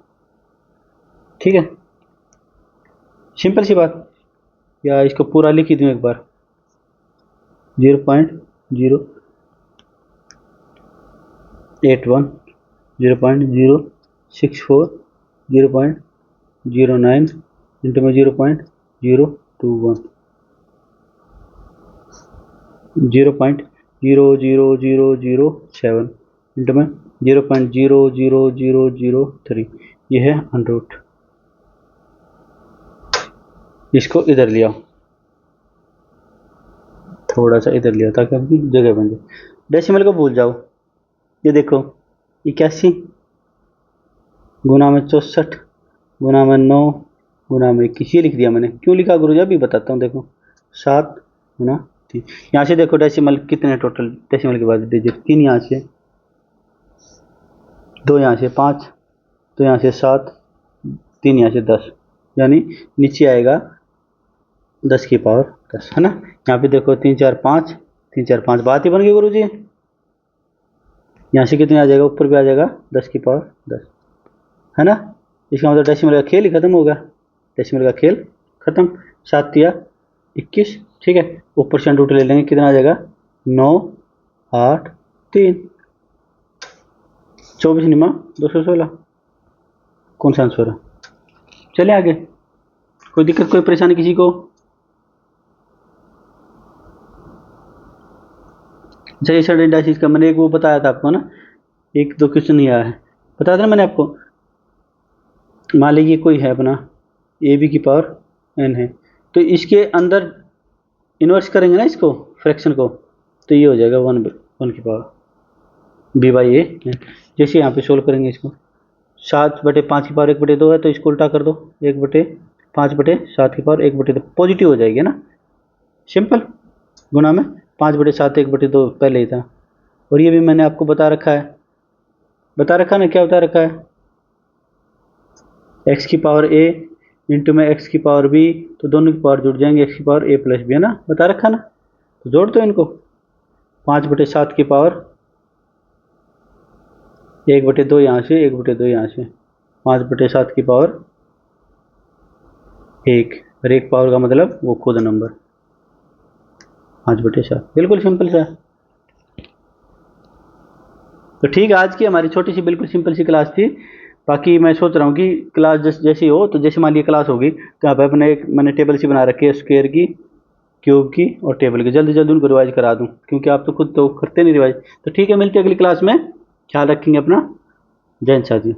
ठीक है, सिंपल सी बात। या इसको पूरा लिख ही दूँ एक बार, 0.081, 0.064, 0.09 इंटू में 0.021, 0.00007 इंटू में 0.00003, ये है अंडर रूट। इसको इधर लिया, थोड़ा सा इधर लिया ताकि आपकी जगह बन जाए, डेसिमल को भूल जाओ, ये देखो 81 गुना में 64 गुना में 9 गुना में 21, ये लिख दिया मैंने, क्यों लिखा गुरुजी अभी बताता हूँ, देखो 7 गुना 3, यहाँ से देखो डेसिमल कितने टोटल, डेसिमल के बाद डिजिट 3 यहाँ से, 2 यहाँ से 5, 2 यहाँ से 7, 3 यहाँ से 10, यानी नीचे आएगा 10 की पावर 10, है ना। यहाँ पे देखो 3 4 5, 3 4 5, बात ही बन गई गुरुजी, यहाँ से कितने आ जाएगा, ऊपर भी आ जाएगा 10 की पावर 10, है ना। इसका मतलब डेसिमल का खेल ही खत्म होगा, डेसिमल का खेल खत्म, 7 या 21, ठीक है, ऊपर से रूट ले लेंगे, कितना आ जाएगा 9 8 3, 24 निमा 216। कौन सा आंसर है? चलिए आगे। कोई दिक्कत कोई परेशानी किसी को? अच्छा सर इंडाइसिस का मैंने एक वो बताया था आपको ना, एक दो क्वेश्चन ही आया है, बताया था ना मैंने आपको। मान लीजिए कोई है अपना ए बी की पावर एन है, तो इसके अंदर इन्वर्स करेंगे ना इसको, फ्रैक्शन को, तो ये हो जाएगा 1 की पावर बी बाई ए। जैसे यहाँ पे सोल्व करेंगे इसको, 7/5 की पावर 1/2 है, तो इसको उल्टा कर दो, 1/5/7 की पावर 1/2 पॉजिटिव हो जाएगी ना, सिंपल। गुणा में 5/7 1/2 पहले ही था। और ये भी मैंने आपको बता रखा है, ना क्या बता रखा है, एक्स की पावर ए इंटू में एक्स की पावर बी, तो दोनों की पावर जुड़ जाएंगे, एक्स की पावर ए प्लस बी, है ना, बता रखा ना। तो जोड़ दो इनको, 5/7 की पावर 1/2 यहाँ से, 1/2 यहाँ से, 5/7 की पावर 1, और 1 पावर का मतलब वो खुद नंबर 5/7, बिल्कुल सिंपल सा। तो ठीक है, आज की हमारी छोटी सी बिल्कुल सिंपल सी क्लास थी। बाकी मैं सोच रहा हूँ कि क्लास जैसी हो, तो जैसे मान लीजिए क्लास होगी तो यहाँ पे अपने एक मैंने टेबल सी बना रखी है, स्क्वायर की, क्यूब की और टेबल की, जल्दी जल्दी उनको रिवाइज करा दूँ, क्योंकि आप तो खुद तो करते नहीं रिवाइज। तो ठीक है, मिलते हैं अगली क्लास में, ख्याल रखेंगे अपना। जय हिंद साथी।